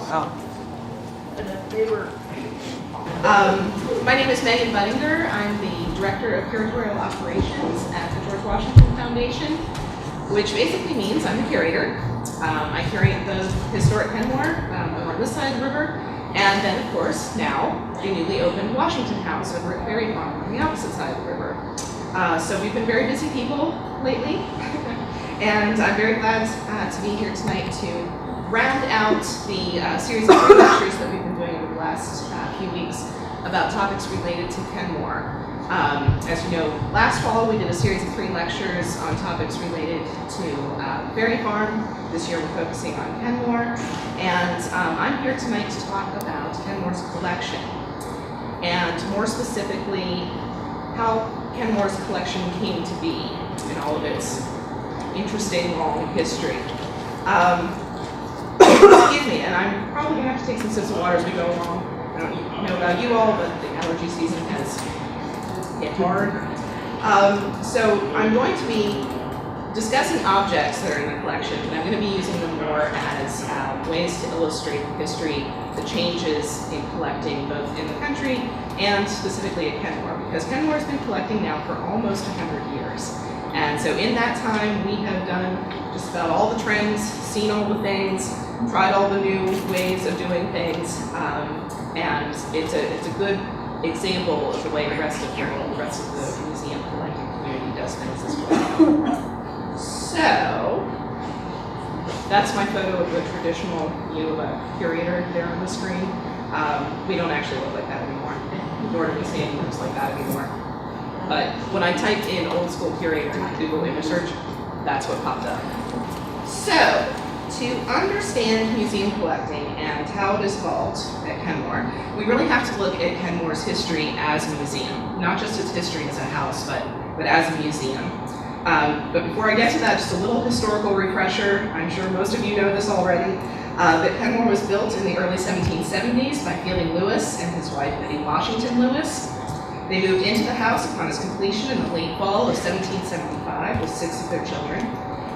My name is Meghan Budinger. I'm the Director of Curatorial Operations at the George Wsahington Foundation, which basically means I'm the curator. I curate the historic Kenmore over on this side of the river, and then, of course, now the newly opened Washington House over at Ferry Farm on the opposite side of the river. So we've been very busy people lately, and I'm very glad to be here tonight to round out the series of lectures that we've been doing over the last few weeks about topics related to Kenmore. As you know, last fall we did a series of 3 lectures on topics related to Ferry Farm. This year we're focusing on Kenmore, and I'm here tonight to talk about Kenmore's collection, and more specifically, how Kenmore's collection came to be in all of its interesting long history. Excuse me, and I'm probably going to have to take some sips of water as we go along. I don't know about you all, but the allergy season has hit hard. So I'm going to be discussing objects that are in the collection, and I'm going to be using them more as ways to illustrate the history, the changes in collecting both in the country and specifically at Kenmore, because Kenmore has been collecting now for almost 100 years. And so in that time, we have done just about all the trends, seen all the things, tried all the new ways of doing things, and it's a good example of the way the rest of the museum collecting community does things as well. So that's my photo of the traditional view of a curator there on the screen. We don't actually look like that anymore, nor do we see any groups like that anymore. But when I typed in old school curator in Google image search, that's what popped up. So, to understand museum collecting and how it is evolved at Kenmore, we really have to look at Kenmore's history as a museum, not just its history as a house, but as a museum. But before I get to that, just a little historical refresher. I'm sure most of you know this already, that Kenmore was built in the early 1770s by Fielding Lewis and his wife, Betty Washington Lewis. They moved into the house upon its completion in the late fall of 1775 with 6 of their children.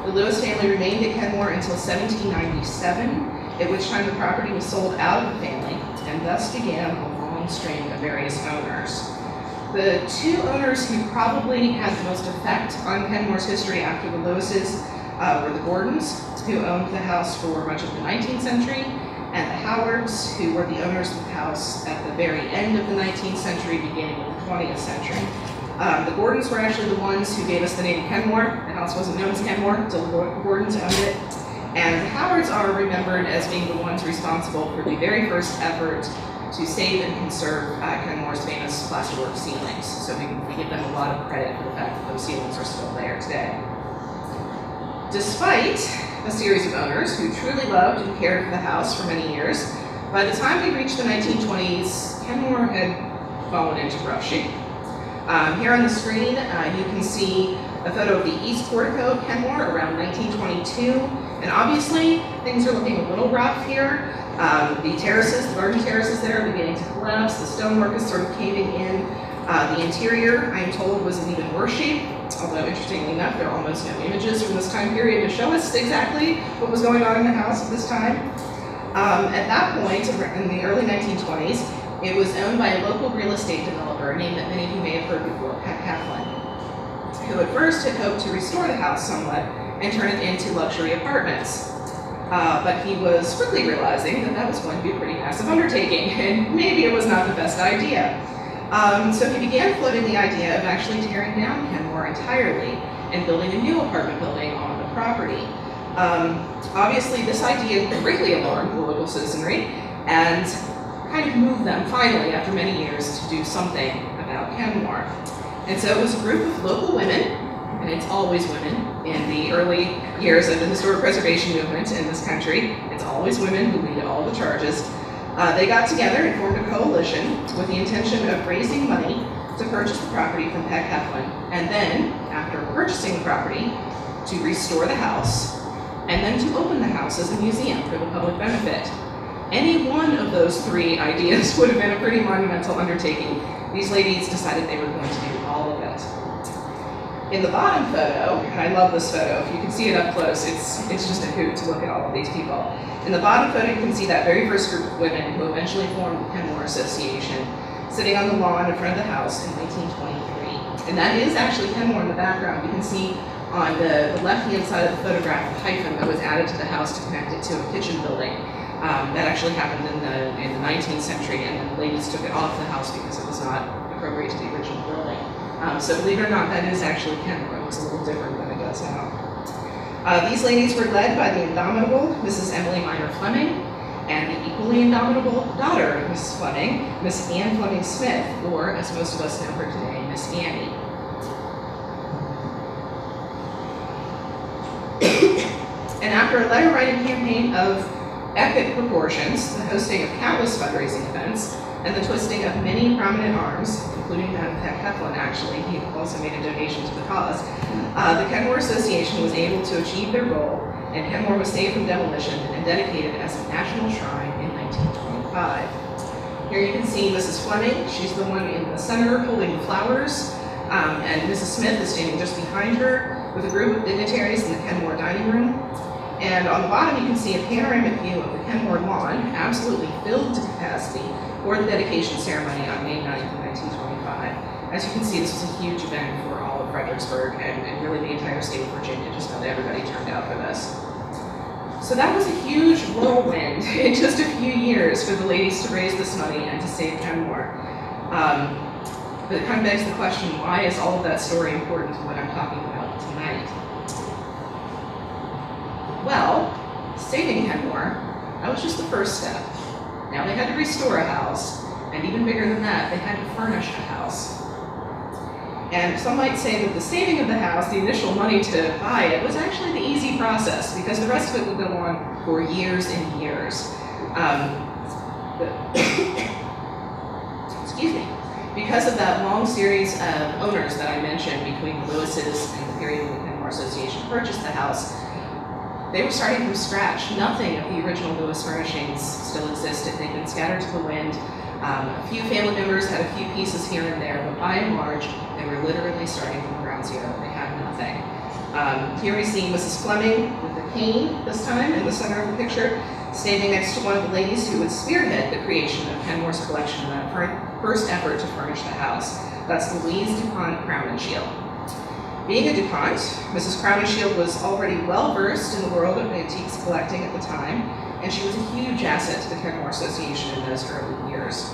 The Lewis family remained at Kenmore until 1797, at which time the property was sold out of the family, and thus began a long string of various owners. The 2 owners who probably had the most effect on Kenmore's history after the Lewises were the Gordons, who owned the house for much of the 19th century, and the Howards, who were the owners of the house at the very end of the 19th century, beginning of the 20th century. The Gordons were actually the ones who gave us the name Kenmore. The house wasn't known as Kenmore until the Gordons owned it. And the Howards are remembered as being the ones responsible for the very first effort to save and conserve Kenmore's famous plasterwork ceilings. So we give them a lot of credit for the fact that those ceilings are still there today. Despite a series of owners who truly loved and cared for the house for many years, by the time we reached the 1920s, Kenmore had fallen into rough shape. Here on the screen, you can see a photo of the east portico of Kenmore around 1922, and obviously things are looking a little rough here. The terraces, the garden terraces there are beginning to collapse, the stonework is sort of caving in. The interior, I am told, was in even worse shape, although interestingly enough, there are almost no images from this time period to show us exactly what was going on in the house at this time. At that point, in the early 1920s, it was owned by a local real estate developer, a name that many of you may have heard before, Peck Heflin, who at first had hoped to restore the house somewhat and turn it into luxury apartments. But he was quickly realizing that that was going to be a pretty massive undertaking, and maybe it was not the best idea. So he began floating the idea of actually tearing down Kenmore entirely and building a new apartment building on the property. Obviously, this idea greatly alarmed the local citizenry and kind of moved them finally, after many years, to do something about Kenmore. And so it was a group of local women, and it's always women in the early years of the historic preservation movement in this country. It's always women who lead all the charges. They got together and formed a coalition with the intention of raising money to purchase the property from Peck Heflin, and then, after purchasing the property, to restore the house, and then to open the house as a museum for the public benefit. Any one of those 3 ideas would have been a pretty monumental undertaking. These ladies decided they were going to do all of it. In the bottom photo, and I love this photo, if you can see it up close, it's just a hoot to look at all of these people. In the bottom photo, you can see that very first group of women who eventually formed the Kenmore Association, sitting on the lawn in front of the house in 1923. And that is actually Kenmore in the background. You can see on the left-hand side of the photograph the hyphen that was added to the house to connect it to a kitchen building. That actually happened in the 19th century, and then the ladies took it off the house because it was not appropriate to the original building. So believe it or not, that is actually Kenmore. It looks a little different than it does now. These ladies were led by the indomitable Mrs. Emily Minor Fleming, and the equally indomitable daughter of Mrs. Fleming, Miss Anne Fleming Smith, or as most of us know her today, Miss Annie. And after a letter writing campaign of epic proportions, the hosting of countless fundraising events, and the twisting of many prominent arms, including that of Peck Heflin, actually, he also made a donation to the cause, the Kenmore Association was able to achieve their goal, and Kenmore was saved from demolition and dedicated as a national shrine in 1925. Here you can see Mrs. Fleming. She's the one in the center holding the flowers, and Mrs. Smith is standing just behind her with a group of dignitaries in the Kenmore dining room. And on the bottom, you can see a panoramic view of the Kenmore lawn, absolutely filled to capacity, for the dedication ceremony on May 9th, 1925. As you can see, this was a huge event for all of Fredericksburg and really the entire state of Virginia. Just about everybody turned out for this. So that was a huge whirlwind in just a few years for the ladies to raise this money and to save Kenmore. But it kind of begs the question, why is all of that story important to what I'm talking about tonight? Well, saving Kenmore, that was just the first step. Now they had to restore a house, and even bigger than that, they had to furnish a house. And some might say that the saving of the house, the initial money to buy it, was actually the easy process, because the rest of it would go on for years and years. Excuse me. Because of that long series of owners that I mentioned between the Lewises and the period when the Kenmore Association purchased the house, they were starting from scratch. Nothing of the original Lewis furnishings still existed. They'd been scattered to the wind. A few family members had a few pieces here and there, but by and large, they were literally starting from ground zero. They had nothing. Here we see Mrs. Fleming with the cane this time in the center of the picture, standing next to one of the ladies who would spearhead the creation of Kenmore's collection in that first effort to furnish the house. That's Louise DuPont Crowninshield. Being a DuPont, Mrs. Crowninshield was already well-versed in the world of antiques collecting at the time, and she was a huge asset to the Kenmore Association in those early years.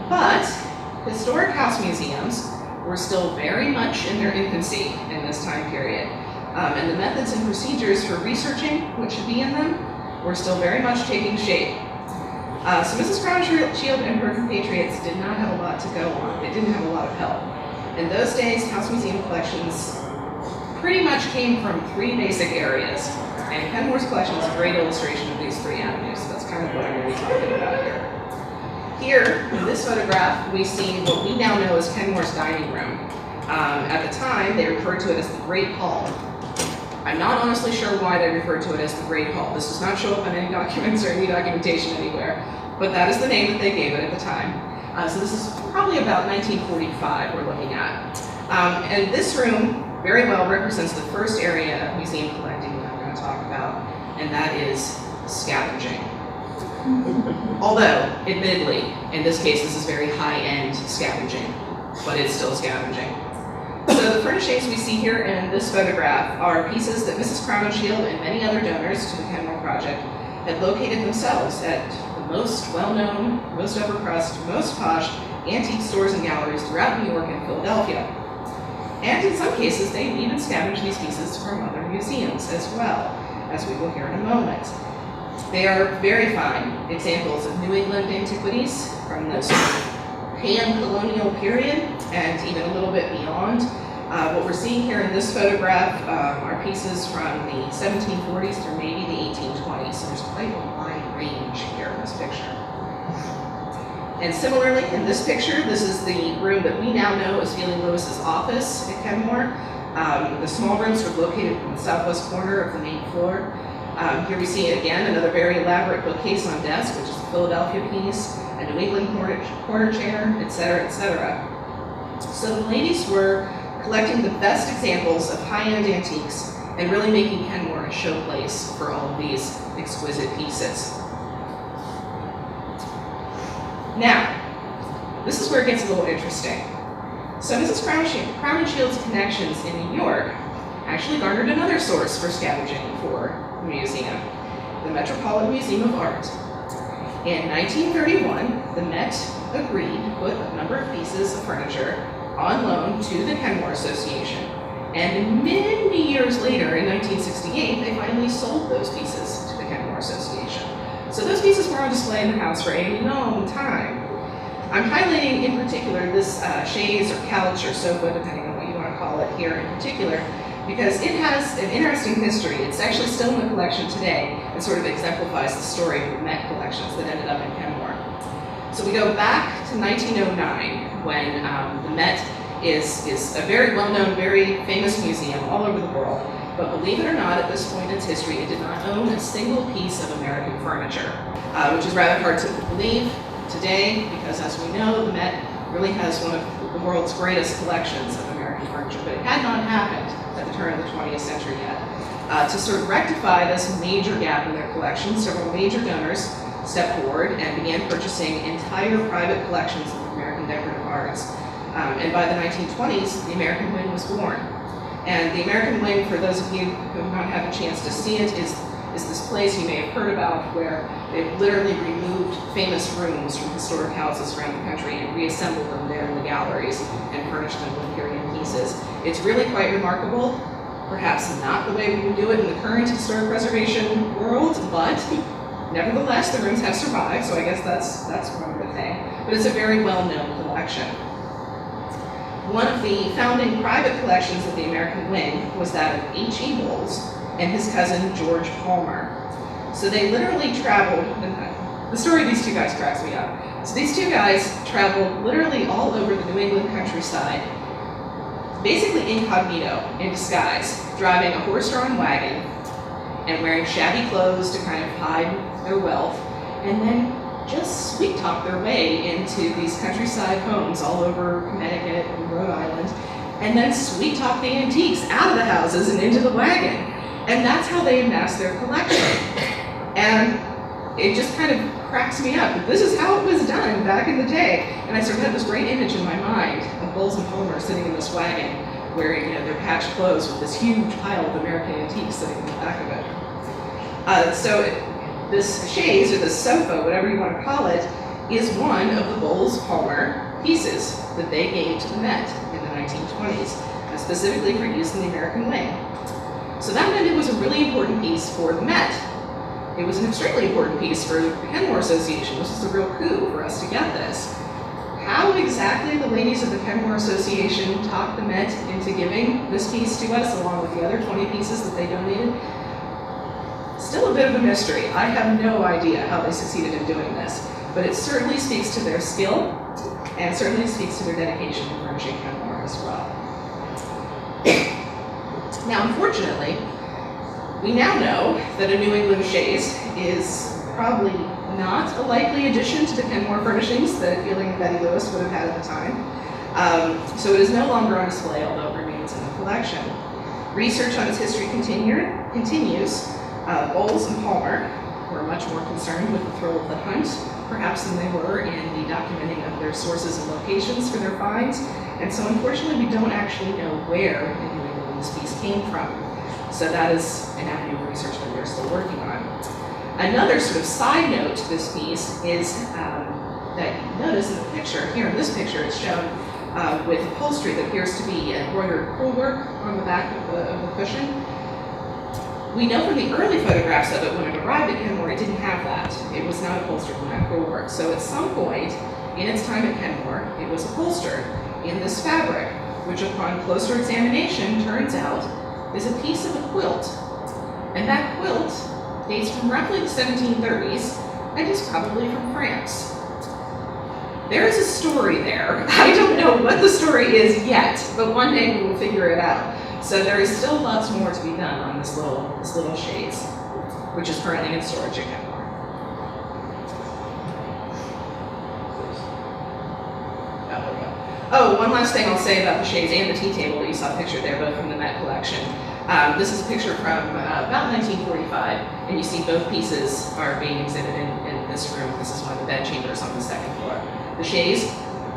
But historic house museums were still very much in their infancy in this time period, and the methods and procedures for researching what should be in them were still very much taking shape. So Mrs. Crowninshield and her compatriots did not have a lot to go on. They didn't have a lot of help. In those days, house museum collections pretty much came from three basic areas, and Kenmore's collection is a great illustration of these three avenues. So that's kind of what I'm going to be talking about here. Here, in this photograph, we see what we now know as Kenmore's dining room. At the time, they referred to it as the Great Hall. I'm not honestly sure why they referred to it as the Great Hall. This does not show up on any documents or any documentation anywhere, but that is the name that they gave it at the time. So this is probably about 1945 we're looking at. And this room very well represents the first area of museum collecting that I'm going to talk about, and that is scavenging. Although, admittedly, in this case, this is very high-end scavenging, but it's still scavenging. So the furnishings we see here in this photograph are pieces that Mrs. Crowninshield and many other donors to the Kenmore project had located themselves at the most well-known, most upper-crust, most posh antique stores and galleries throughout New York and Philadelphia. And in some cases, they even scavenged these pieces from other museums as well, as we will hear in a moment. They are very fine examples of New England antiquities from the sort of pan-colonial period and even a little bit beyond. What we're seeing here in this photograph are pieces from the 1740s through maybe the 1820s. So there's quite a wide range here in this picture. And similarly, in this picture, this is the room that we now know as Feely Lewis's office at Kenmore. The small rooms are located in the southwest corner of the main floor. Here we see again another very elaborate bookcase on desk, which is a Philadelphia piece, a New England corner chair, etc., etc. So the ladies were collecting the best examples of high-end antiques and really making Kenmore a showplace for all of these exquisite pieces. Now, this is where it gets a little interesting. So Mrs. Crownshield's connections in New York actually garnered another source for scavenging for the museum, the Metropolitan Museum of Art. In 1931, the Met agreed to put a number of pieces of furniture on loan to the Kenmore Association. And many years later, in 1968, they finally sold those pieces to the Kenmore Association. So those pieces were on display in the house for a long time. I'm highlighting in particular this chaise or couch or sofa, depending on what you want to call it here in particular, because it has an interesting history. It's actually still in the collection today and sort of exemplifies the story of the Met collections that ended up in Kenmore. So we go back to 1909 when the Met is a very well-known, very famous museum all over the world. But believe it or not, at this point in its history, it did not own a single piece of American furniture, which is rather hard to believe today because, as we know, the Met really has one of the world's greatest collections of American furniture, but it had not happened at the turn of the 20th century yet. To sort of rectify this major gap in their collection, several major donors stepped forward and began purchasing entire private collections of American decorative arts. And by the 1920s, the American Wing was born. And the American Wing, for those of you who have not had a chance to see it, is this place you may have heard about where they've literally removed famous rooms from historic houses around the country and reassembled them there in the galleries and furnished them with period pieces. It's really quite remarkable. Perhaps not the way we would do it in the current historic preservation world, but nevertheless, the rooms have survived, so I guess that's one good thing. But it's a very well-known collection. One of the founding private collections of the American Wing was that of H.E. Bowles and his cousin George Palmer. So they literally traveled, the story of these two guys cracks me up. So these two guys traveled literally all over the New England countryside, basically incognito, in disguise, driving a horse-drawn wagon and wearing shabby clothes to kind of hide their wealth, and then just sweet-talk their way into these countryside homes all over Connecticut and Rhode Island, and then sweet-talk the antiques out of the houses and into the wagon. And that's how they amassed their collection. And it just kind of cracks me up. This is how it was done back in the day. And I sort of had this great image in my mind of Bowles and Palmer sitting in this wagon, wearing their patched clothes with this huge pile of American antiques sitting in the back of it. This chaise, or this sofa, whatever you want to call it, is one of the Bowles-Palmer pieces that they gave to the Met in the 1920s, specifically for use in the American Wing. So that meant it was a really important piece for the Met. It was an extremely important piece for the Kenmore Association. This was a real coup for us to get this. How exactly the ladies of the Kenmore Association talked the Met into giving this piece to us, along with the other 20 pieces that they donated, still a bit of a mystery. I have no idea how they succeeded in doing this, but it certainly speaks to their skill, and certainly speaks to their dedication to furnishing Kenmore as well. Now, unfortunately, we now know that a New England chaise is probably not a likely addition to the Kenmore furnishings that Fielding and Betty Lewis would have had at the time. So it is no longer on display, although it remains in the collection. Research on its history continues. Bowles and Palmer were much more concerned with the thrill of the hunt, perhaps than they were in the documenting of their sources and locations for their finds. And so unfortunately, we don't actually know where in New England this piece came from. So that is an avenue of research that we're still working on. Another sort of side note to this piece is that you notice in the picture, here in this picture, it's shown with upholstery that appears to be embroidered crewelwork on the back of the cushion. We know from the early photographs of it when it arrived at Kenmore, it didn't have that. It was not upholstered in that crewelwork. So at some point in its time at Kenmore, it was upholstered in this fabric, which upon closer examination turns out is a piece of a quilt. And that quilt dates from roughly the 1730s and is probably from France. There is a story there. I don't know what the story is yet, but one day we will figure it out. So there is still lots more to be done on this little chaise, which is currently in storage at Kenmore. Oh, one last thing I'll say about the shades and the tea table that you saw pictured there, both from the Met collection. This is a picture from about 1945, and you see both pieces are being exhibited in this room. This is one of the bed chambers on the second floor. The chaise,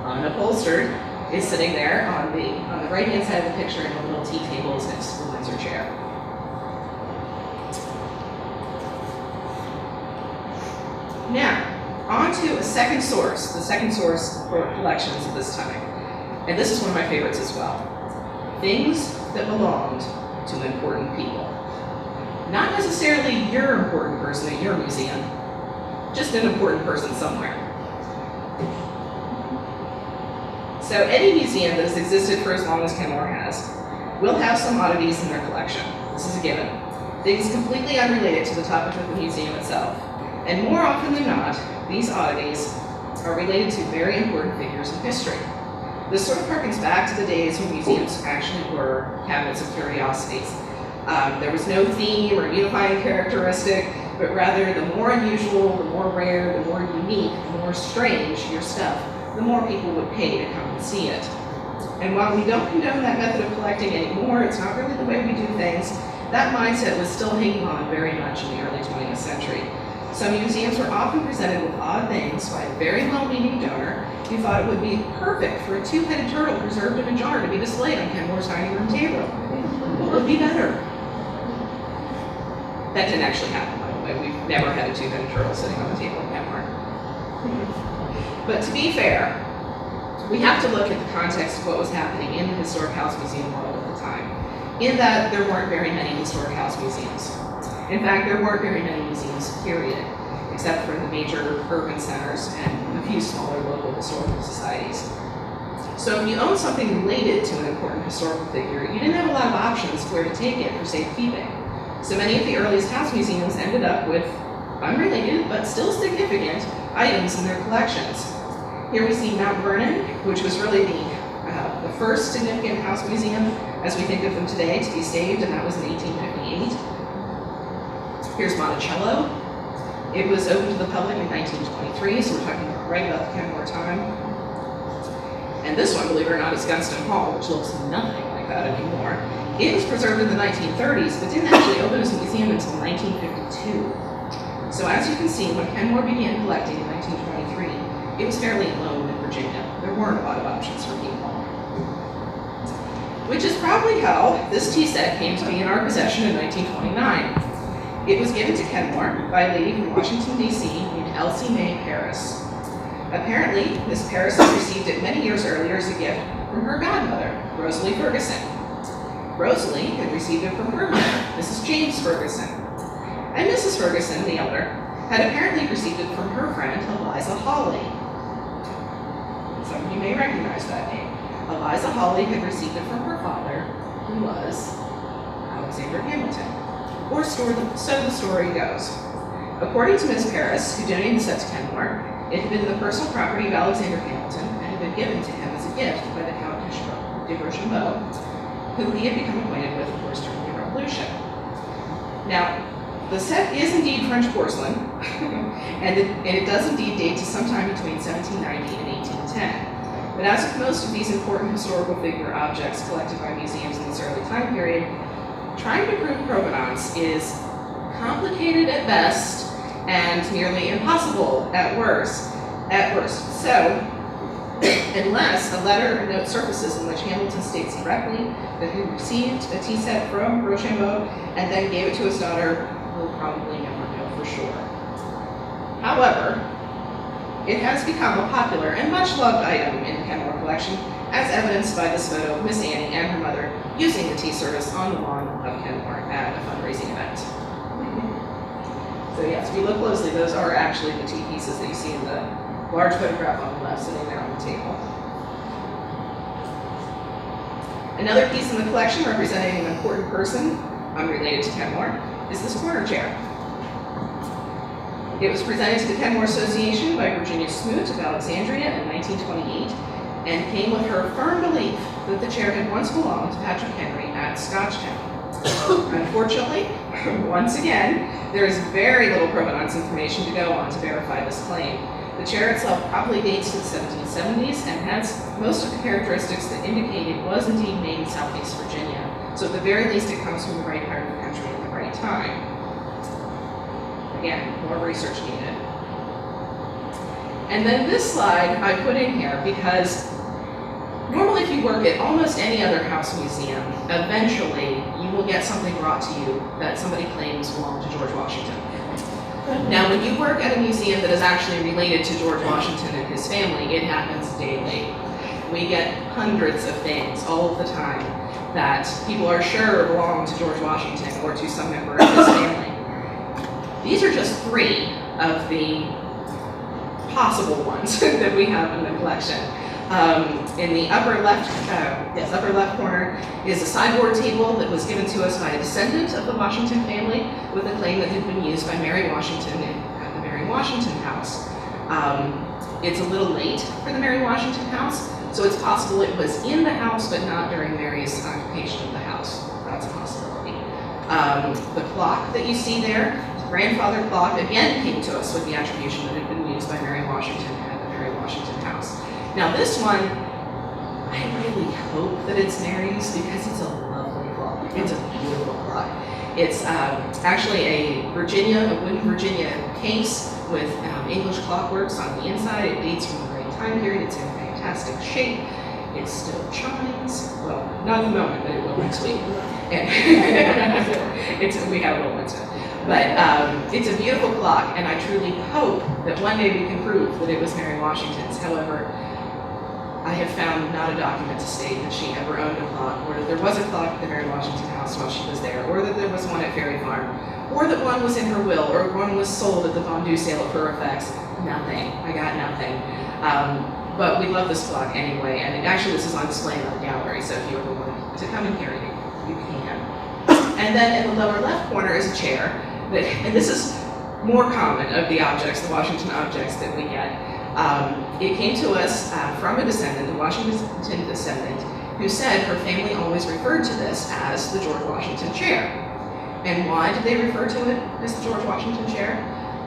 unupholstered, is sitting there on the right-hand side of the picture, and the little tea table is next to the Windsor chair. Now, on to a second source, the second source for collections at this time. And this is one of my favorites as well. Things that belonged to important people. Not necessarily your important person at your museum, just an important person somewhere. So any museum that has existed for as long as Kenmore has will have some oddities in their collection. This is a given. Things completely unrelated to the topic of the museum itself. And more often than not, these oddities are related to very important figures in history. This sort of harkens back to the days when museums actually were cabinets of curiosities. There was no theme or unifying characteristic, but rather the more unusual, the more rare, the more unique, the more strange your stuff, the more people would pay to come and see it. And while we don't condone that method of collecting anymore, it's not really the way we do things, that mindset was still hanging on very much in the early 20th century. So museums were often presented with odd things by a very well-meaning donor who thought it would be perfect for a two-headed turtle preserved in a jar to be displayed on Kenmore's dining room table. What would be better? That didn't actually happen, by the way. We've never had a two-headed turtle sitting on the table in Kenmore. But to be fair, we have to look at the context of what was happening in the historic house museum world at the time, in that there weren't very many historic house museums. In fact, there weren't very many museums, period, except for the major urban centers and a few smaller local historical societies. So if you own something related to an important historical figure, you didn't have a lot of options where to take it for safekeeping. So many of the earliest house museums ended up with unrelated, but still significant, items in their collections. Here we see Mount Vernon, which was really the first significant house museum, as we think of them today, to be saved, and that was in 1858. Here's Monticello. It was opened to the public in 1923, so we're talking right about the Kenmore time. And this one, believe it or not, is Gunston Hall, which looks nothing like that anymore. It was preserved in the 1930s, but didn't actually open as a museum until 1952. So as you can see, when Kenmore began collecting in 1923, it was fairly alone in Virginia. There weren't a lot of options for people. Which is probably how this tea set came to be in our possession in 1929. It was given to Kenmore by a lady from Washington, D.C. named Elsie Mae Paris. Apparently, Miss Paris had received it many years earlier as a gift from her godmother, Rosalie Ferguson. Rosalie had received it from her mother, Mrs. James Ferguson. And Mrs. Ferguson, the elder, had apparently received it from her friend, Eliza Hawley. Some of you may recognize that name. Eliza Hawley had received it from her father, who was Alexander Hamilton. Or so the story goes. According to Miss Paris, who donated the set to Kenmore, it had been the personal property of Alexander Hamilton and had been given to him as a gift by the Count de Rochambeau, who he had become acquainted with, of course, during the Revolution. Now, the set is indeed French porcelain, and it does indeed date to sometime between 1790 and 1810. But as with most of these important historical figure objects collected by museums in this early time period, trying to prove provenance is complicated at best and nearly impossible at worst. So, unless a letter or note surfaces in which Hamilton states directly that he received a tea set from Rochambeau and then gave it to his daughter, we'll probably never know for sure. However, it has become a popular and much loved item in the Kenmore collection, as evidenced by this photo of Miss Annie and her mother using the tea service on the lawn of Kenmore at a fundraising event. So yes, if you look closely, those are actually the tea pieces that you see in the large photograph on the left sitting there on the table. Another piece in the collection representing an important person, unrelated to Kenmore, is this corner chair. It was presented to the Kenmore Association by Virginia Smoot of Alexandria in 1928 and came with her firm belief that the chair had once belonged to Patrick Henry at Scotchtown. Unfortunately, once again, there is very little provenance information to go on to verify this claim. The chair itself probably dates to the 1770s and has most of the characteristics that indicate it was indeed made in Southeast Virginia. So at the very least, it comes from the right part of the country at the right time. Again, more research needed. And then this slide I put in here because normally if you work at almost any other house museum, eventually you will get something brought to you that somebody claims belonged to George Washington. Now, when you work at a museum that is actually related to George Washington and his family, it happens daily. We get hundreds of things all of the time that people are sure belong to George Washington or to some member of his family. These are just 3 of the possible ones that we have in the collection. In the upper left corner is a sideboard table that was given to us by a descendant of the Washington family with a claim that had been used by Mary Washington at the Mary Washington house. It's a little late for the Mary Washington house, so it's possible it was in the house but not during Mary's occupation of the house. That's a possibility. The clock that you see there, the grandfather clock, again came to us with the attribution that it had been used by Mary Washington at the Mary Washington house. Now this one, I really hope that it's Mary's because it's a lovely clock. It's a beautiful clock. It's actually a wooden Virginia case with English clockworks on the inside. It dates from a great time period. It's in fantastic shape. It still chimes. Well, not at the moment, but it will next week. And we have a little bit. But it's a beautiful clock, and I truly hope that one day we can prove that it was Mary Washington's. However, I have found not a document to state that she ever owned a clock, or that there was a clock at the Mary Washington house while she was there, or that there was one at Ferry Farm, or that one was in her will, or one was sold at the fondue sale of her effects. Nothing. I got nothing. But we love this clock anyway, and this is on display in our gallery, so if you ever want to come in here, you can. And then in the lower left corner is a chair, and this is more common of the objects, the Washington objects that we get. It came to us from a descendant, a Washington descendant, who said her family always referred to this as the George Washington chair. And why did they refer to it as the George Washington chair?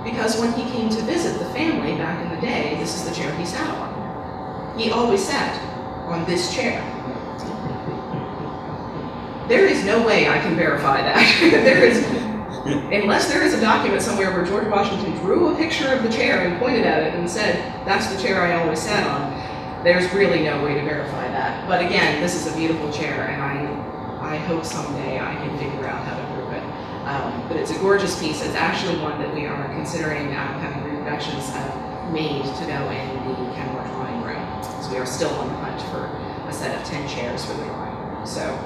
Because when he came to visit the family back in the day, this is the chair he sat on. He always sat on this chair. There is no way I can verify that. Unless there is a document somewhere where George Washington drew a picture of the chair and pointed at it and said, "That's the chair I always sat on," there's really no way to verify that. But again, this is a beautiful chair, and I hope someday I can figure out how to prove it. But it's a gorgeous piece. It's actually one that we are considering having reproductions made to go in the Kenmore drawing room. So we are still on the hunt for a set of 10 chairs for the drawing room. So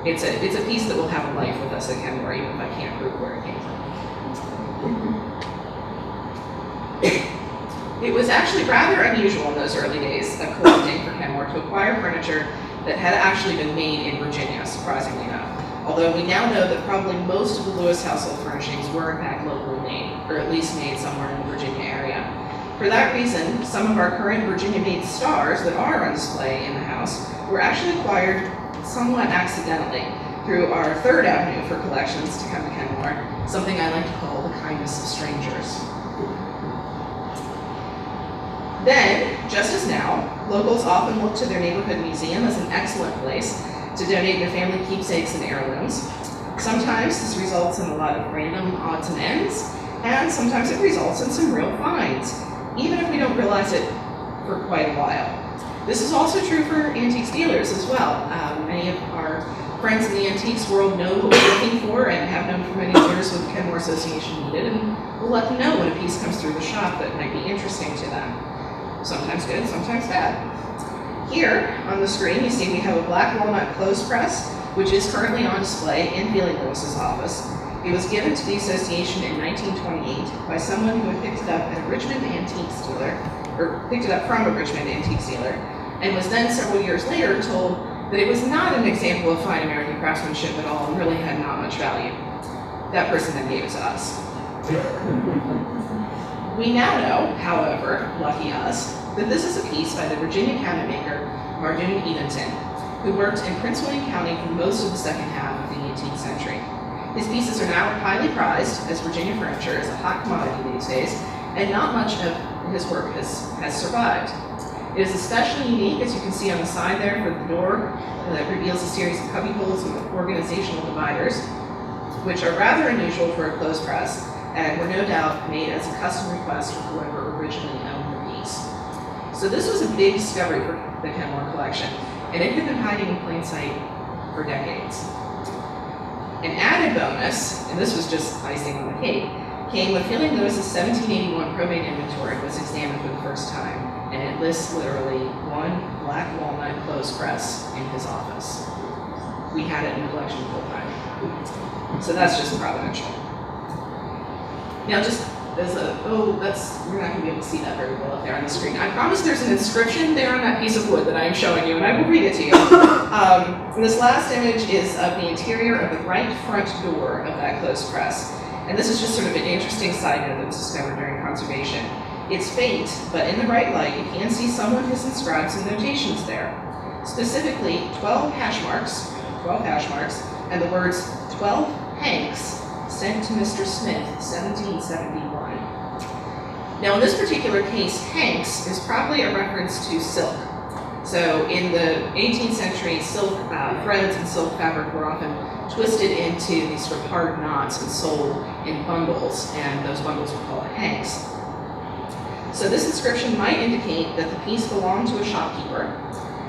it's a piece that will have a life with us at Kenmore, even if I can't prove where it came from. It was actually rather unusual in those early days of collecting for Kenmore to acquire furniture that had actually been made in Virginia, surprisingly enough. Although we now know that probably most of the Lewis household furnishings were in fact locally made, or at least made somewhere in the Virginia area. For that reason, some of our current Virginia-made stars that are on display in the house were actually acquired somewhat accidentally through our 3rd avenue for collections to come to Kenmore, something I like to call the kindness of strangers. Then, just as now, locals often look to their neighborhood museum as an excellent place to donate their family keepsakes and heirlooms. Sometimes this results in a lot of random odds and ends, and sometimes it results in some real finds, even if we don't realize it for quite a while. This is also true for antiques dealers as well. Many of our friends in the antiques world know what we're looking for and have known for many years what the Kenmore Association needed, and we'll let them know when a piece comes through the shop that might be interesting to them. Sometimes good, sometimes bad. Here on the screen you see we have a black walnut clothes press, which is currently on display in Feely Lewis's office. It was given to the association in 1928 by someone who had picked it up at a Richmond antiques dealer, or picked it up from a Richmond antiques dealer, and was then several years later told that it was not an example of fine American craftsmanship at all and really had not much value. That person then gave it to us. We now know, however, lucky us, that this is a piece by the Virginia cabinet maker Mardoon Eventon, who worked in Prince William County for most of the second half of the 18th century. His pieces are now highly prized, as Virginia furniture is a hot commodity these days, and not much of his work has survived. It is especially unique, as you can see on the side there for the door, that reveals a series of cubby holes with organizational dividers, which are rather unusual for a clothes press, and were no doubt made as a custom request for whoever originally owned the piece. So this was a big discovery for the Kenmore collection, and it had been hiding in plain sight for decades. An added bonus, and this was just icing on the cake, came when Feeling Lewis's 1781 probate inventory was examined for the first time, and it lists literally one black walnut clothes press in his office. We had it in the collection full time. So that's just providential. Now just as a, you're not gonna be able to see that very well up there on the screen. I promise there's an inscription there on that piece of wood that I am showing you, and I will read it to you. This last image is of the interior of the right front door of that clothes press. And this is just sort of an interesting side note that was discovered during conservation. It's faint, but in the right light, you can see someone has inscribed some notations there. Specifically, 12 hash marks, and the words 12 Hanks sent to Mr. Smith, 1771. Now in this particular case, Hanks is probably a reference to silk. So in the 18th century, silk threads and silk fabric were often twisted into these sort of hard knots and sold in bundles, and those bundles were called Hanks. So this inscription might indicate that the piece belonged to a shopkeeper,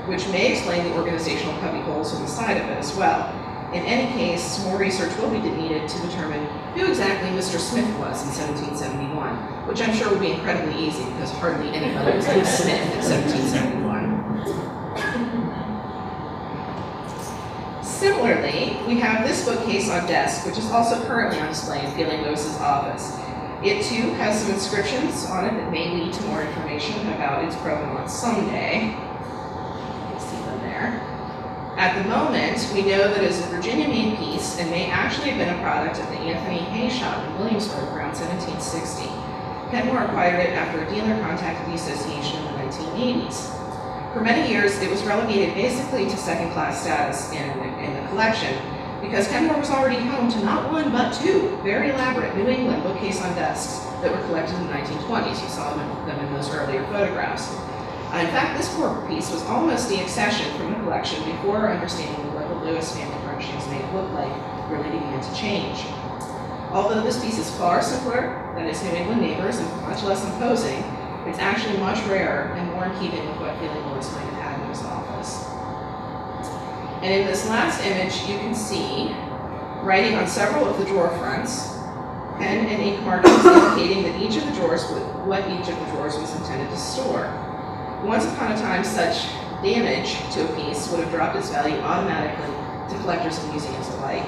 which may explain the organizational cubby holes on the side of it as well. In any case, more research will be needed to determine who exactly Mr. Smith was in 1771, which I'm sure would be incredibly easy because hardly anybody was named Smith in 1771. Similarly, we have this bookcase on desk, which is also currently on display in Feeling Lewis's office. It too has some inscriptions on it that may lead to more information about its provenance someday. You can see them there. At the moment, we know that it's a Virginia-made piece and may actually have been a product of the Anthony Hay shop in Williamsburg around 1760. Kenmore acquired it after a dealer contacted the association in the 1980s. For many years, it was relegated basically to second-class status in the collection because Kenmore was already home to not one but two very elaborate New England bookcase on desks that were collected in the 1920s. You saw them in those earlier photographs. In fact, this core piece was almost the accession from the collection before understanding what the Lewis family furnishings may look like really began to change. Although this piece is far simpler than its New England neighbors and much less imposing, it's actually much rarer and more in keeping with what Feeling Lewis might have had in his office. And in this last image, you can see writing on several of the drawer fronts, pen and ink markings indicating that each of the drawers, what each of the drawers was intended to store. Once upon a time, such damage to a piece would have dropped its value automatically to collectors and museums alike.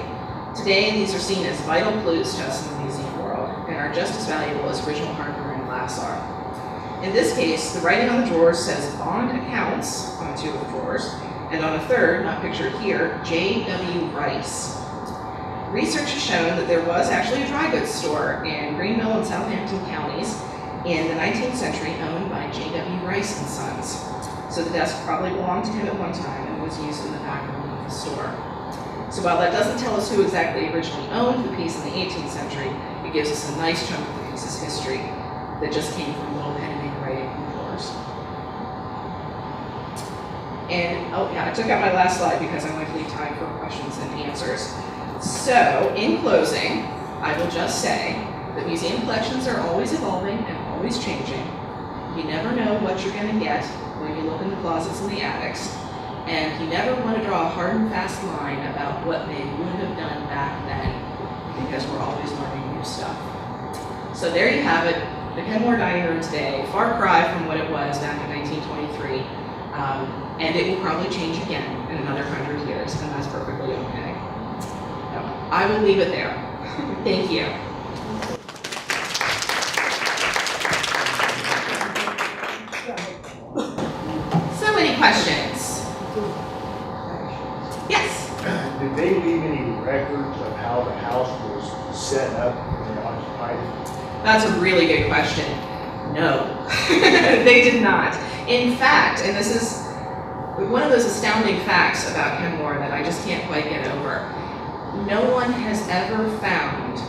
Today, these are seen as vital clues to us in the museum world and are just as valuable as original hardware and glass are. In this case, the writing on the drawers says Bond Accounts on two of the drawers, and on a third, not pictured here, J.W. Rice. Research has shown that there was actually a dry goods store in Greenville and Southampton counties in the 19th century owned by J.W. Rice and Sons. So the desk probably belonged to him at one time and was used in the back room of the store. So while that doesn't tell us who exactly originally owned the piece in the 18th century, it gives us a nice chunk of the piece's history that just came from little pen and ink writing in drawers. And, oh yeah, I took out my last slide because I wanted to leave time for questions and answers. So, in closing, I will just say that museum collections are always evolving and always changing. You never know what you're going to get when you look in the closets and the attics, and you never want to draw a hard and fast line about what they would have done back then, because we're always learning new stuff. So there you have it, the Kenmore dining room today, far cry from what it was back in 1923, and it will probably change again in another 100 years, and that's perfectly okay. So I will leave it there. Thank you. So any questions? Yes? Did they leave any records of how the house was set up when they occupied it? That's a really good question. No, they did not. In fact, and this is one of those astounding facts about Kenmore that I just can't quite get over, no one has ever found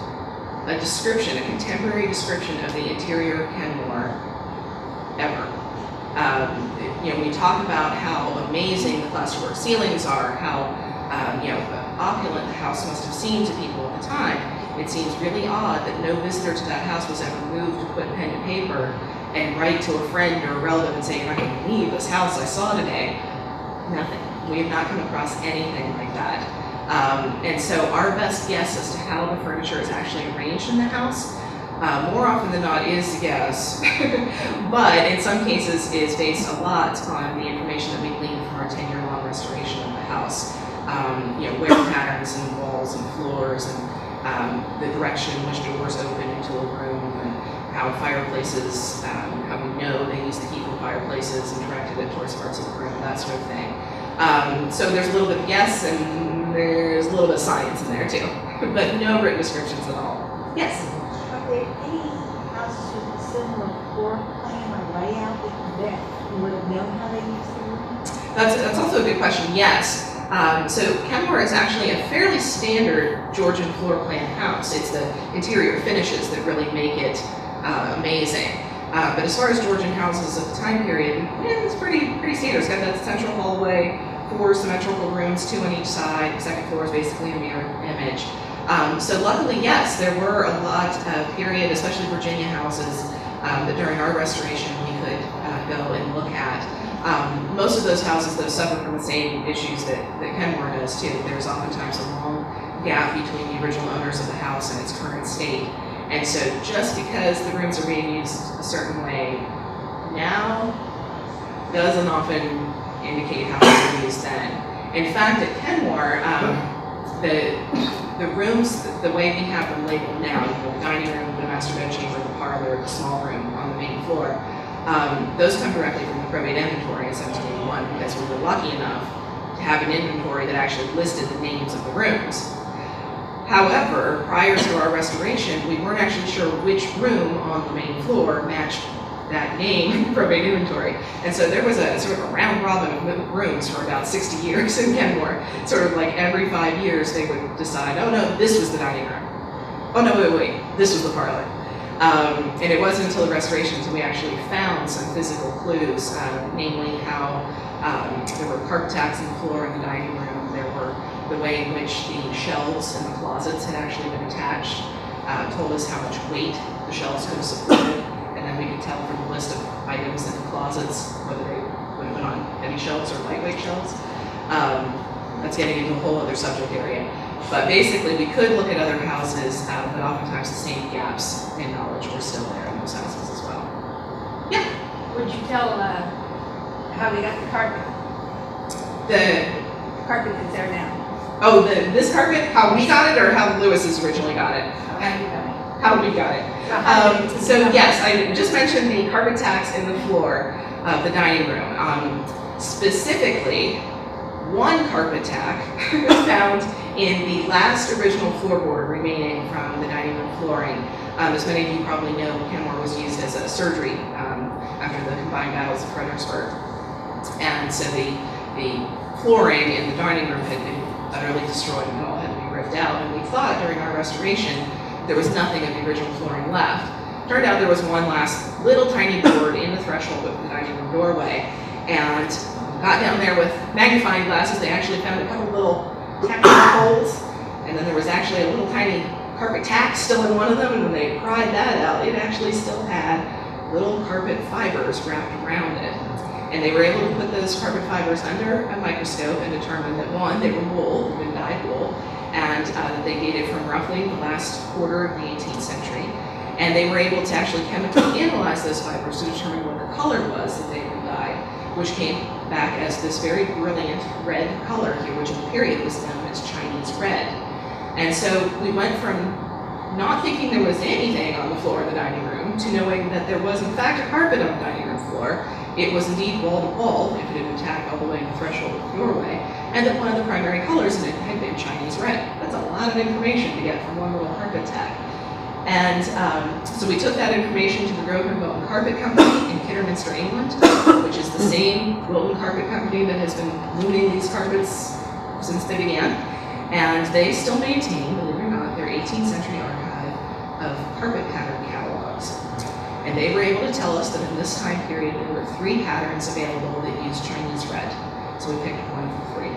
a description, a contemporary description of the interior of Kenmore ever. We talk about how amazing the plasterwork ceilings are, how opulent the house must have seemed to people at the time. It seems really odd that no visitor to that house was ever moved to put pen to paper and write to a friend or a relative and say, "You're not going to believe this house I saw today." Nothing. We have not come across anything like that. And so our best guess as to how the furniture is actually arranged in the house, more often than not, is a guess, but in some cases is based a lot on the information that we gleaned from our 10-year-long restoration of the house. Wear patterns and walls and floors, and the direction in which doors open into a room, and how fireplaces, how we know they used to keep in fireplaces and directed it towards parts of the room, that sort of thing. So there's a little bit of guess, and there's a little bit of science in there too, but no written descriptions at all. Yes? Are there any houses with a similar floor plan or layout that you would have known how they used the room? That's also a good question, yes. So Kenmore is actually a fairly standard Georgian floor plan house. It's the interior finishes that really make it amazing. But as far as Georgian houses of the time period, it's pretty standard. It's got that central hallway, 4 symmetrical rooms, 2 on each side. The second floor is basically a mirror image. So luckily, yes, there were a lot of period, especially Virginia houses, that during our restoration we could go and look at. Most of those houses, though, suffer from the same issues that Kenmore does too. There's oftentimes a long gap between the original owners of the house and its current state. And so just because the rooms are being used a certain way now doesn't often indicate how they were used then. In fact, at Kenmore, the rooms, the way we have them labeled now, the dining room, the master bedchamber, the parlor, the small room on the main floor, those come directly from the probate inventory in 1781, because we were lucky enough to have an inventory that actually listed the names of the rooms. However, prior to our restoration, we weren't actually sure which room on the main floor matched that name in the probate inventory. And so there was a sort of a round robin of rooms for about 60 years in Kenmore. Sort of like every 5 years they would decide, oh no, this was the dining room. Oh no, wait, this was the parlor. And it wasn't until the restoration until we actually found some physical clues, namely how there were carpet tacks in the floor in the dining room. There were the way in which the shelves in the closets had actually been attached, told us how much weight the shelves could have supported, and then we could tell from the list of items in the closets whether they would have been on heavy shelves or lightweight shelves. That's getting into a whole other subject area. But basically, we could look at other houses, but oftentimes the same gaps in knowledge were still there in those houses as well. Yeah? Would you tell how they got the carpet? The Carpet that's there now. Oh, this carpet, how we got it, or how Lewis's originally got it? How you got it? How we got it. So yes, I just mentioned the carpet tacks in the floor of the dining room. Specifically, one carpet tack was found in the last original floorboard remaining from the dining room flooring. As many of you probably know, Kenmore was used as a surgery after the combined battles of Fredericksburg. And so the flooring in the dining room had been utterly destroyed and it all had to be ripped out. And we thought during our restoration there was nothing of the original flooring left. Turned out there was one last little tiny board in the threshold of the dining room doorway. And got down there with magnifying glasses, they actually found a couple little tacky holes. And then there was actually a little tiny carpet tack still in one of them. And when they pried that out, it actually still had little carpet fibers wrapped around it. And they were able to put those carpet fibers under a microscope and determine that one, they were wool, had been dyed wool, and that they dated from roughly the last quarter of the 18th century. And they were able to actually chemically analyze those fibers to determine what the color was that they had been dyed, which came back as this very brilliant red color here, which in the period was known as Chinese red. And so we went from not thinking there was anything on the floor of the dining room to knowing that there was in fact a carpet on the dining room floor. It was indeed wall to wall, if it had been tacked all the way in the threshold of the doorway, and that one of the primary colors in it had been Chinese red. That's a lot of information to get from one little carpet tack. And so we took that information to the Grosvenor Wilton Carpet Company in Kidderminster, England, which is the same Wilton Carpet Company that has been looting these carpets since they began. And they still maintain, believe it or not, their 18th century archive of carpet pattern catalogs. And And they were able to tell us that in this time period, there were 3 patterns available that used Chinese red. So we picked one for free.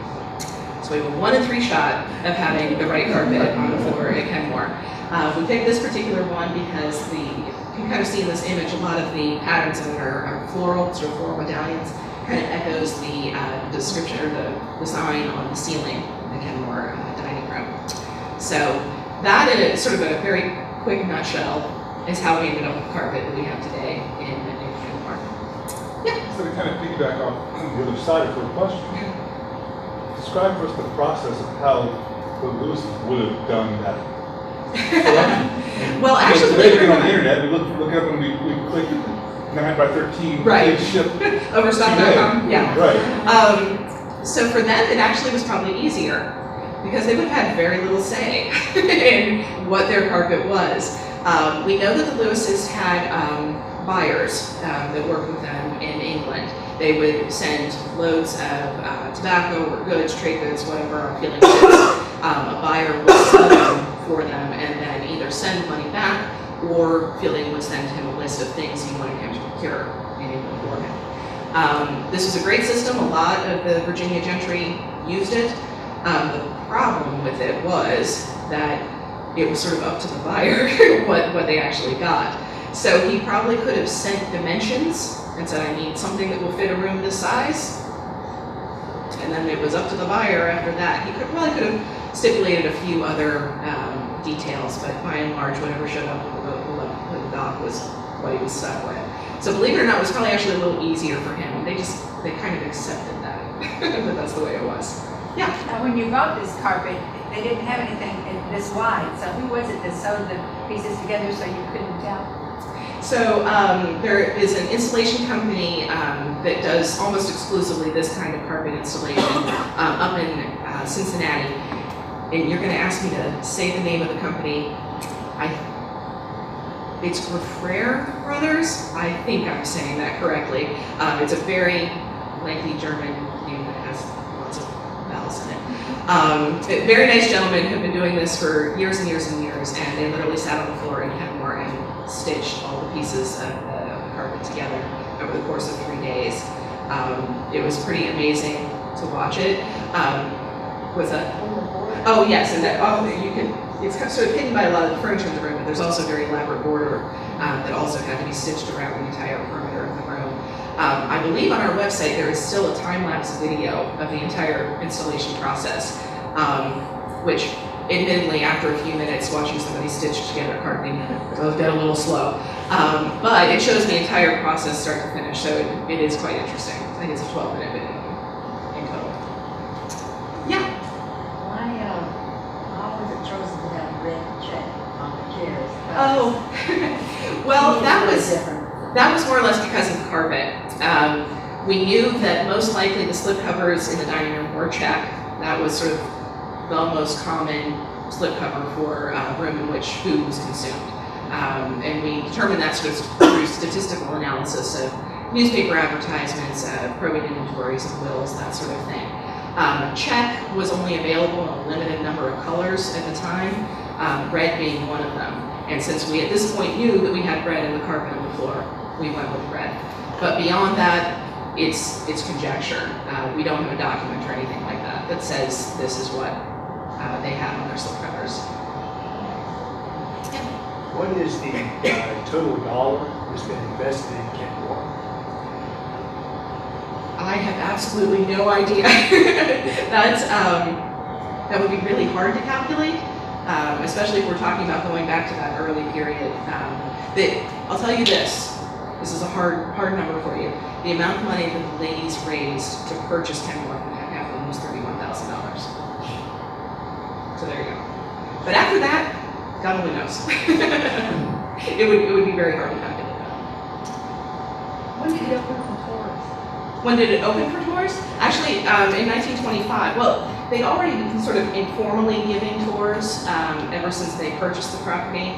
So we have a 1 in 3 shot of having the right carpet on the floor at Kenmore. We picked this particular one because you can kind of see in this image a lot of the patterns in it are floral, sort of floral medallions. Kind of echoes the description or the sign on the ceiling in the Kenmore dining room. So that in a, sort of a very quick nutshell is how we ended up with the carpet that we have today in Kenmore. So to kind of piggyback off the other side of her question, describe for us the process of how the Lewises would have done that. Well, actually, today we get on the internet, we look up and we click 9x13 right. ship Overstock.com. Yeah. Right. So for them, it actually was probably easier because they would have had very little say in what their carpet was. We know that the Lewises had buyers that worked with them in England. They would send loads of tobacco or goods, trade goods, whatever, on peeling ships. A buyer would sell them for them and then either send money back or Fielding would send him a list of things he wanted him to procure in England for him. This was a great system. A lot of the Virginia gentry used it. The problem with it was that it was sort of up to the buyer what they actually got. So he probably could have sent dimensions and said, I need something that will fit a room this size. And then it was up to the buyer after that. He probably could have stipulated a few other details, but by and large, whatever showed up with the dock was what he was stuck with. So believe it or not, it was probably actually a little easier for him. They kind of accepted that, that that's the way it was. Yeah. Now, when you bought this carpet, they didn't have anything this wide. So who was it that sewed the pieces together so you couldn't tell? So there is an installation company that does almost exclusively this kind of carpet installation up in Cincinnati. And you're going to ask me to say the name of the company. It's Grafrere Brothers. I think I'm saying that correctly. It's a very lengthy German name that has lots of vowels in it. Very nice gentlemen who have been doing this for years and years and years, and they literally sat on the floor in Kenmore and stitched all the pieces of the carpet together over the course of 3 days. It was pretty amazing to watch it. What's that? Oh yes, and that you can. It's sort of hidden by a lot of the furniture in the room, but there's also a very elaborate border that also had to be stitched around the entire perimeter of the room. I believe on our website there is still a time-lapse video of the entire installation process, which admittedly after a few minutes watching somebody stitch together carpeting does get a little slow. But it shows the entire process start to finish, so it is quite interesting. I think it's a 12-minute video in total. Yeah. Why was it chosen to have red check on the chairs? Oh, well, that was more or less because of carpet. We knew that most likely the slipcovers in the dining room were check. That was sort of the most common slipcover for a room in which food was consumed. And we determined that sort of through statistical analysis of newspaper advertisements, probate inventories of wills, that sort of thing. Check was only available in a limited number of colors at the time, red being one of them. And since we at this point knew that we had red in the carpet on the floor, we went with red. But beyond that, it's conjecture. We don't have a document or anything like that that says this is what they have on their slipcovers. What is the total dollar that's been invested in Kenmore? I have absolutely no idea. That would be really hard to calculate, especially if we're talking about going back to that early period. I'll tell you this is a hard number for you. The amount of money that the ladies raised to purchase Kenmore from Kaplan was $31,000. So there you go. But after that, God only knows. it would be very hard to calculate that. When did it open for tours? When did it open for tours? Actually, in 1925. Well, they'd already been sort of informally giving tours ever since they purchased the property,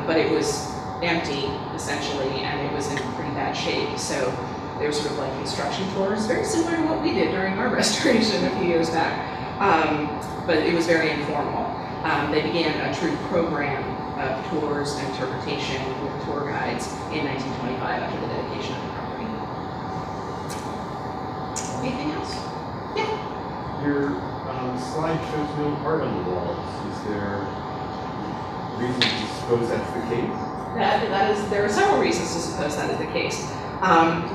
but it was empty, essentially, and it was in pretty bad shape. So they were sort of like construction tours, very similar to what we did during our restoration a few years back. But it was very informal. They began a true program of tours and interpretation with tour guides in 1925 after the dedication of the property. Anything else? Yeah. Your slide shows no art on the walls. Is there reason to suppose that's the case? There are several reasons to suppose that is the case.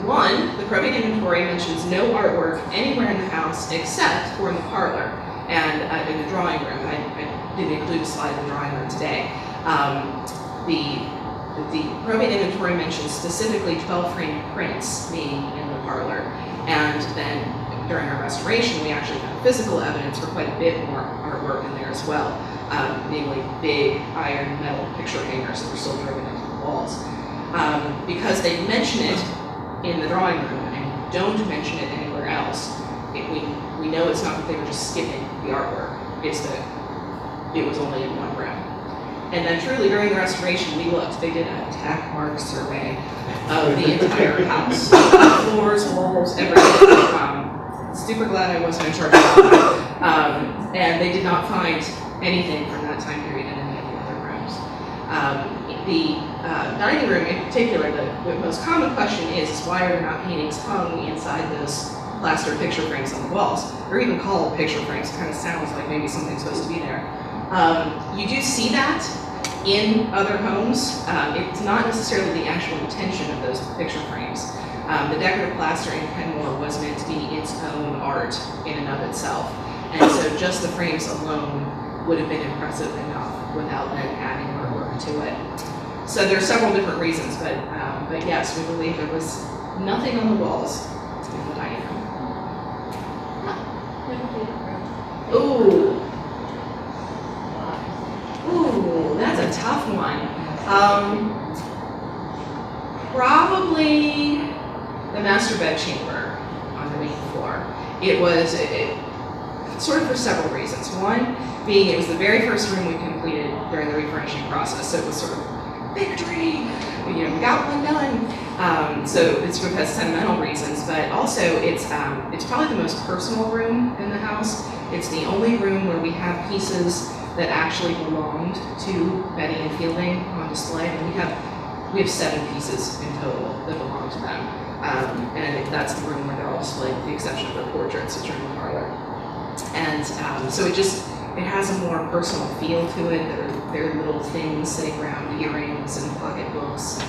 One, the probate inventory mentions no artwork anywhere in the house except for in the parlor and in the drawing room. I didn't include a slide in the drawing room today. The probate inventory mentions specifically 12 framed prints being in the parlor, and then during our restoration, we actually found physical evidence for quite a bit more artwork in there as well, namely big iron metal picture hangers that were still driven into the walls. Because they mention it in the drawing room and don't mention it anywhere else, we know it's not that they were just skipping the artwork, it's that it was only in one room. And then truly during the restoration, we looked, they did a tack mark survey of the entire house. Floors, walls, everything. Super glad I wasn't in charge of that. And they did not find anything from that time period in any of the other rooms. The dining room in particular, the most common question is why are there not paintings hung inside those plaster picture frames on the walls? They're even called picture frames. It kind of sounds like maybe something's supposed to be there. You do see that in other homes. It's not necessarily the actual intention of those picture frames. The decorative plaster in Kenmore was meant to be its own art in and of itself. And so just the frames alone would have been impressive enough without then adding artwork to it. So there are several different reasons, but yes, we believe there was nothing on the walls in the dining room. Ooh. Ooh, that's a tough one. Probably the master bedchamber on the main floor. It was sort of for several reasons. One being it was the very first room we completed during the refurnishing process, so it was sort of victory. We got one done. So it sort of has sentimental reasons, but also it's probably the most personal room in the house. It's the only room where we have pieces that actually belonged to Betty and Fielding on display. And we have 7 pieces in total that belong to them. And that's the room where they're all displayed, with the exception of their portraits, which are in the parlor. And so it has a more personal feel to it. There are little things sitting around, earrings and pocketbooks.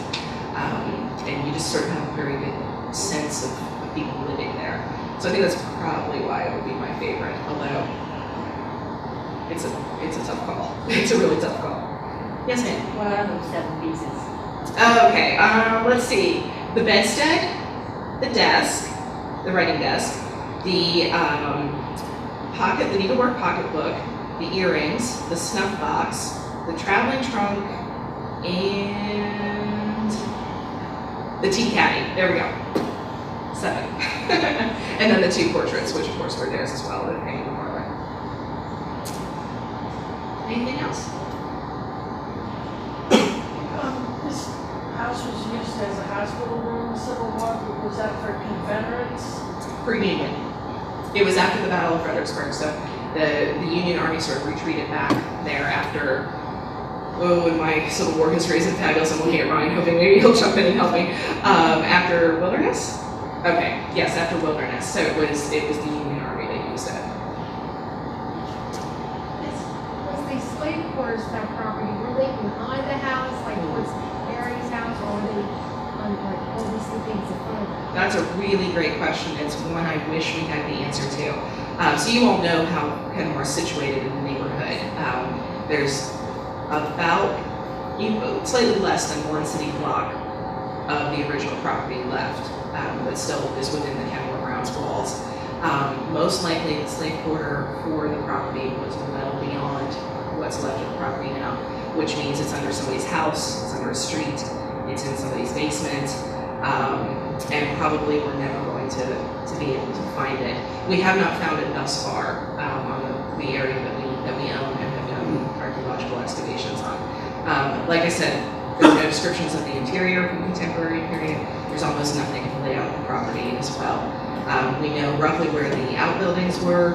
And you just sort of have a very good sense of people living there. So I think that's probably why it would be my favorite, although it's a tough call. It's a really tough call. Yes, ma'am? What are those 7 pieces? Okay, let's see. The bedstead, the desk, the writing desk, the the needlework pocketbook, the earrings, the snuff box, the traveling trunk, and the tea caddy. There we go. 7. And then the 2 portraits, which of course were theirs as well, that hang in the parlor. Anything else? This house was used as a hospital room in the Civil War. Was that for Confederates? Pre-Union. It was after the Battle of Fredericksburg, so the Union Army sort of retreated back there after, and my Civil War history isn't fabulous. I'm looking at Ryan, hoping maybe he'll jump in and help me. After Wilderness? Okay, yes, after Wilderness. So it was the Union Army that used it. Was the slave quarters of that property, were they behind the house, like towards Mary's house, or were they on like all these things in front of it? That's a really great question. It's one I wish we had the answer to. So you all know how Kenmore is situated in the neighborhood. There's about slightly less than 1 city block of the original property left, but still is within the Kenmore grounds walls. Most likely the slave quarter for the property was well beyond what's left of the property now, which means it's under somebody's house, it's under a street, it's in somebody's basement, and probably we're never going to be able to find it. We have not found it thus far on the area that we own and have done archaeological excavations on. Like I said, there's no descriptions of the interior from the contemporary period. There's almost nothing in the layout of the property as well. We know roughly where the outbuildings were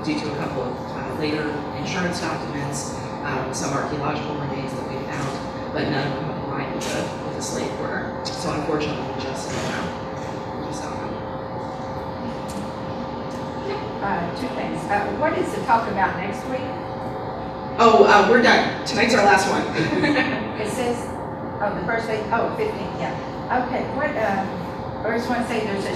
due to a couple of later insurance documents, some archaeological remains that we found, but none of them aligned with the slave quarter. two things. What is to talk about next week? Oh, we're done. Tonight's our last one. It says, the first day, 15th, yeah. Okay, I just want to say there's a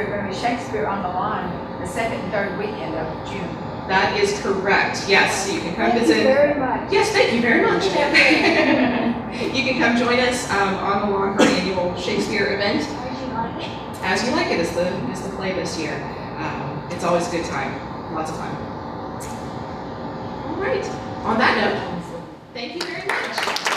going to be Shakespeare on the Lawn the second and third weekend of June. That is correct. Yes, you can come Thank visit. you very much. Yes, thank you very much. You can come join us on the lawn for the annual Shakespeare event. As You Like It is the play this year. It's always a good time. Lots of fun. All right. On that note, thank you very much.